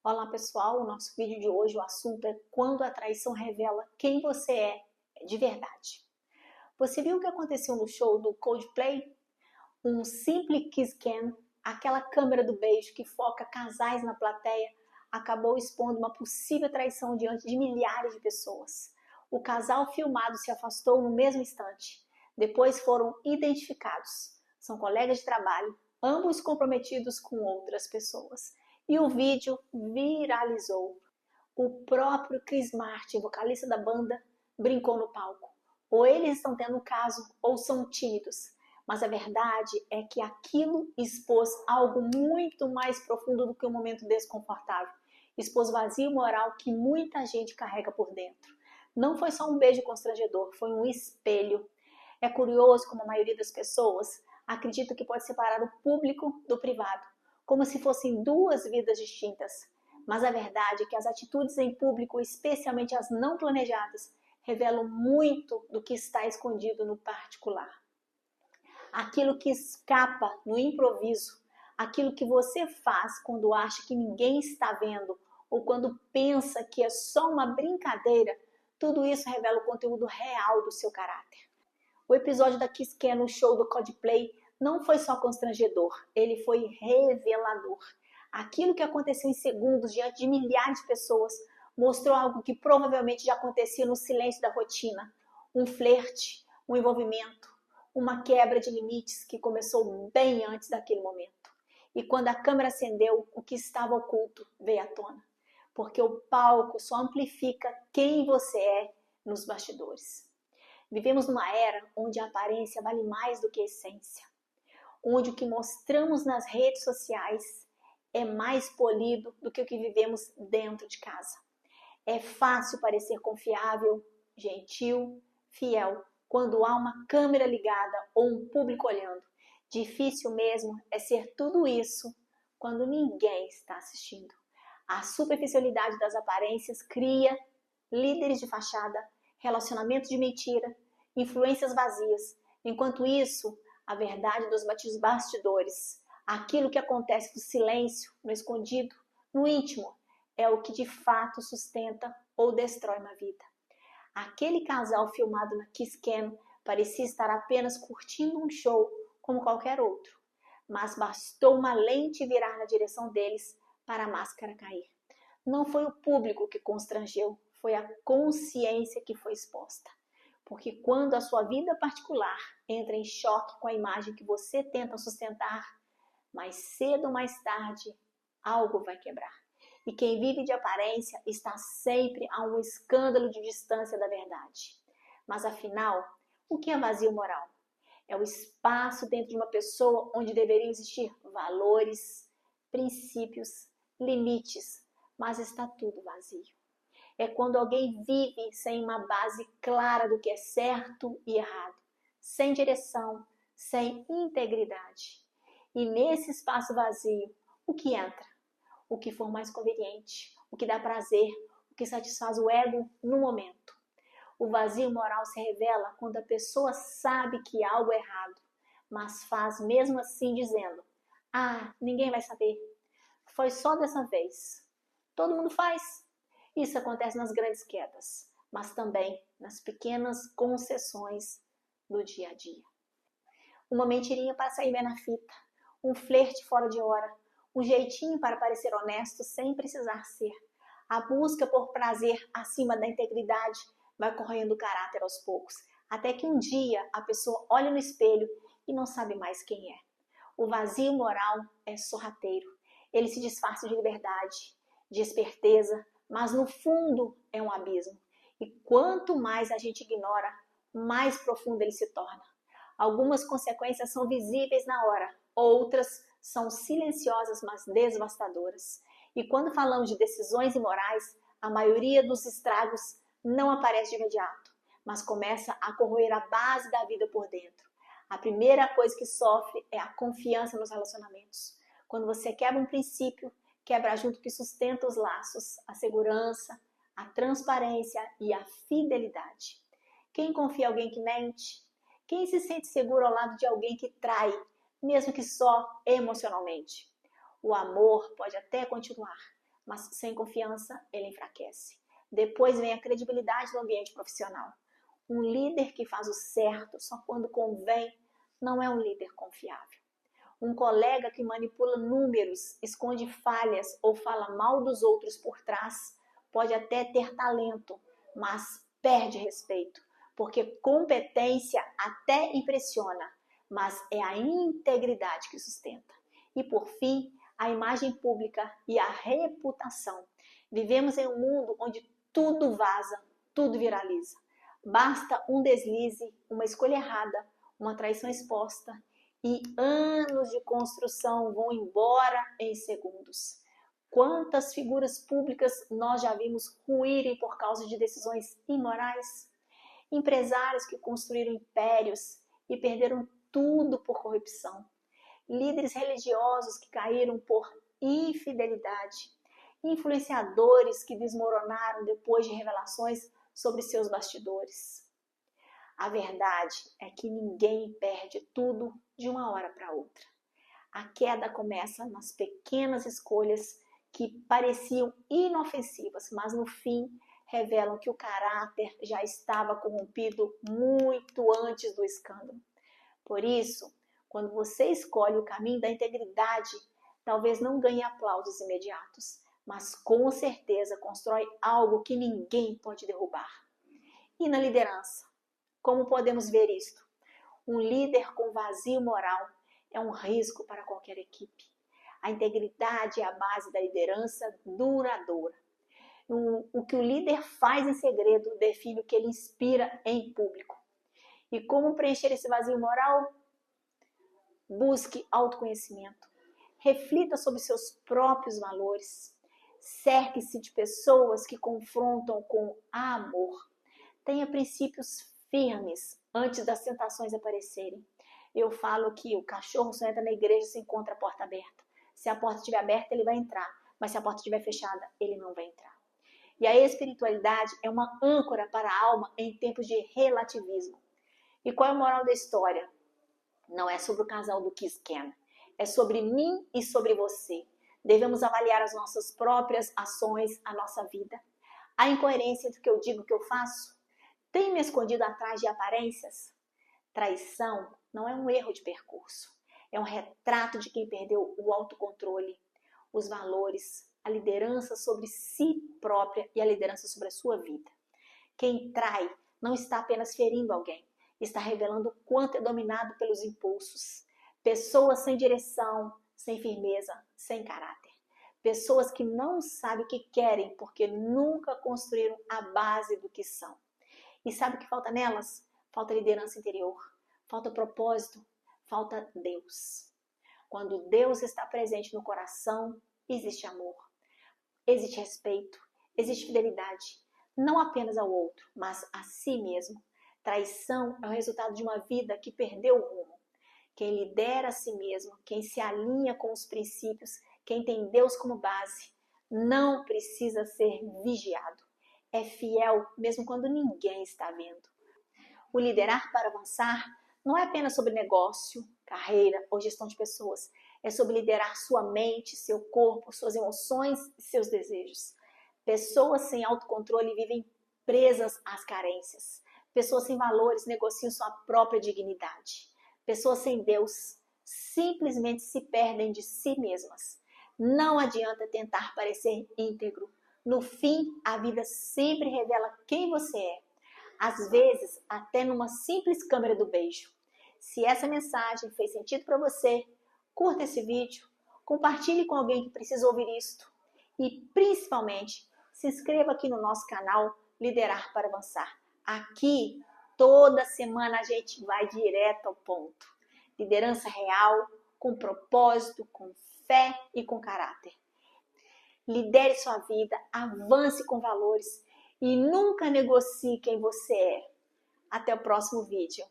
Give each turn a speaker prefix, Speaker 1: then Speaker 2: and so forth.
Speaker 1: Olá pessoal, o nosso vídeo de hoje, o assunto é quando a traição revela quem você é de verdade. Você viu o que aconteceu no show do Coldplay? Um simples kiss cam, aquela câmera do beijo que foca casais na plateia, acabou expondo uma possível traição diante de milhares de pessoas. O casal filmado se afastou no mesmo instante. Depois foram identificados. São colegas de trabalho, ambos comprometidos com outras pessoas. E o vídeo viralizou. O próprio Chris Martin, vocalista da banda, brincou no palco. Ou eles estão tendo um caso, ou são tímidos. Mas a verdade é que aquilo expôs algo muito mais profundo do que um momento desconfortável. Expôs vazio moral que muita gente carrega por dentro. Não foi só um beijo constrangedor, foi um espelho. É curioso como a maioria das pessoas acredita que pode separar o público do privado, como se fossem duas vidas distintas. Mas a verdade é que as atitudes em público, especialmente as não planejadas, revelam muito do que está escondido no particular. Aquilo que escapa no improviso, aquilo que você faz quando acha que ninguém está vendo ou quando pensa que é só uma brincadeira, tudo isso revela o conteúdo real do seu caráter. O episódio da Kiss Cam no show do Coldplay não foi só constrangedor, ele foi revelador. Aquilo que aconteceu em segundos diante de milhares de pessoas mostrou algo que provavelmente já acontecia no silêncio da rotina. Um flerte, um envolvimento, uma quebra de limites que começou bem antes daquele momento. E quando a câmera acendeu, o que estava oculto veio à tona. Porque o palco só amplifica quem você é nos bastidores. Vivemos numa era onde a aparência vale mais do que a essência. Onde o que mostramos nas redes sociais é mais polido do que o que vivemos dentro de casa. É fácil parecer confiável, gentil, fiel, quando há uma câmera ligada ou um público olhando. Difícil mesmo é ser tudo isso quando ninguém está assistindo. A superficialidade das aparências cria líderes de fachada, relacionamentos de mentira, influências vazias. Enquanto isso, a verdade dos bastidores, aquilo que acontece no silêncio, no escondido, no íntimo, é o que de fato sustenta ou destrói uma vida. Aquele casal filmado na Kiss Cam parecia estar apenas curtindo um show como qualquer outro, mas bastou uma lente virar na direção deles para a máscara cair. Não foi o público que constrangeu, foi a consciência que foi exposta. Porque quando a sua vida particular entra em choque com a imagem que você tenta sustentar, mais cedo ou mais tarde, algo vai quebrar. E quem vive de aparência está sempre a um escândalo de distância da verdade. Mas afinal, o que é vazio moral? É o espaço dentro de uma pessoa onde deveriam existir valores, princípios, limites, mas está tudo vazio. É quando alguém vive sem uma base clara do que é certo e errado, sem direção, sem integridade. E nesse espaço vazio, o que entra? O que for mais conveniente, o que dá prazer, o que satisfaz o ego no momento. O vazio moral se revela quando a pessoa sabe que há algo errado, mas faz mesmo assim dizendo: "Ah, ninguém vai saber. Foi só dessa vez." Todo mundo faz. Isso acontece nas grandes quedas, mas também nas pequenas concessões do dia a dia. Uma mentirinha para sair bem na fita, um flerte fora de hora, um jeitinho para parecer honesto sem precisar ser. A busca por prazer acima da integridade vai corroendo o caráter aos poucos, até que um dia a pessoa olha no espelho e não sabe mais quem é. O vazio moral é sorrateiro. Ele se disfarça de liberdade, de esperteza, mas no fundo é um abismo. E quanto mais a gente ignora, mais profundo ele se torna. Algumas consequências são visíveis na hora, outras são silenciosas, mas devastadoras. E quando falamos de decisões imorais, a maioria dos estragos não aparece de imediato, mas começa a corroer a base da vida por dentro. A primeira coisa que sofre é a confiança nos relacionamentos. Quando você quebra um princípio, quebra junto que sustenta os laços, a segurança, a transparência e a fidelidade. Quem confia em alguém que mente? Quem se sente seguro ao lado de alguém que trai, mesmo que só emocionalmente? O amor pode até continuar, mas sem confiança ele enfraquece. Depois vem a credibilidade no ambiente profissional. Um líder que faz o certo só quando convém não é um líder confiável. Um colega que manipula números, esconde falhas ou fala mal dos outros por trás pode até ter talento, mas perde respeito, porque competência até impressiona, mas é a integridade que sustenta. E por fim, a imagem pública e a reputação. Vivemos em um mundo onde tudo vaza, tudo viraliza. Basta um deslize, uma escolha errada, uma traição exposta e anos de construção vão embora em segundos. Quantas figuras públicas nós já vimos ruírem por causa de decisões imorais? Empresários que construíram impérios e perderam tudo por corrupção. Líderes religiosos que caíram por infidelidade. Influenciadores que desmoronaram depois de revelações sobre seus bastidores. A verdade é que ninguém perde tudo de uma hora para outra. A queda começa nas pequenas escolhas que pareciam inofensivas, mas no fim revelam que o caráter já estava corrompido muito antes do escândalo. Por isso, quando você escolhe o caminho da integridade, talvez não ganhe aplausos imediatos, mas com certeza constrói algo que ninguém pode derrubar. E na liderança? Como podemos ver isto? Um líder com vazio moral é um risco para qualquer equipe. A integridade é a base da liderança duradoura. O que o líder faz em segredo define o que ele inspira em público. E como preencher esse vazio moral? Busque autoconhecimento. Reflita sobre seus próprios valores. Cerque-se de pessoas que confrontam com amor. Tenha princípios firmes antes das tentações aparecerem. Eu falo que o cachorro só entra na igreja se encontra a porta aberta. Se a porta estiver aberta, ele vai entrar. Mas se a porta estiver fechada, ele não vai entrar. E a espiritualidade é uma âncora para a alma em tempos de relativismo. E qual é a moral da história? Não é sobre o casal do Kiss Ken. É sobre mim e sobre você. Devemos avaliar as nossas próprias ações, a nossa vida. Há incoerência entre o que eu digo e o que eu faço? Tenho me escondido atrás de aparências? Traição não é um erro de percurso. É um retrato de quem perdeu o autocontrole, os valores, a liderança sobre si própria e a liderança sobre a sua vida. Quem trai não está apenas ferindo alguém, está revelando o quanto é dominado pelos impulsos. Pessoas sem direção, sem firmeza, sem caráter. Pessoas que não sabem o que querem porque nunca construíram a base do que são. E sabe o que falta nelas? Falta liderança interior, falta propósito, falta Deus. Quando Deus está presente no coração, existe amor, existe respeito, existe fidelidade. Não apenas ao outro, mas a si mesmo. Traição é o resultado de uma vida que perdeu o rumo. Quem lidera a si mesmo, quem se alinha com os princípios, quem tem Deus como base, não precisa ser vigiado. É fiel mesmo quando ninguém está vendo. O liderar para avançar não é apenas sobre negócio, carreira ou gestão de pessoas. É sobre liderar sua mente, seu corpo, suas emoções e seus desejos. Pessoas sem autocontrole vivem presas às carências. Pessoas sem valores negociam sua própria dignidade. Pessoas sem Deus simplesmente se perdem de si mesmas. Não adianta tentar parecer íntegro. No fim, a vida sempre revela quem você é. Às vezes, até numa simples câmera do beijo. Se essa mensagem fez sentido para você, curta esse vídeo, compartilhe com alguém que precisa ouvir isto. E, principalmente, se inscreva aqui no nosso canal Liderar para Avançar. Aqui, toda semana a gente vai direto ao ponto. Liderança real, com propósito, com fé e com caráter. Lidere sua vida, avance com valores e nunca negocie quem você é. Até o próximo vídeo.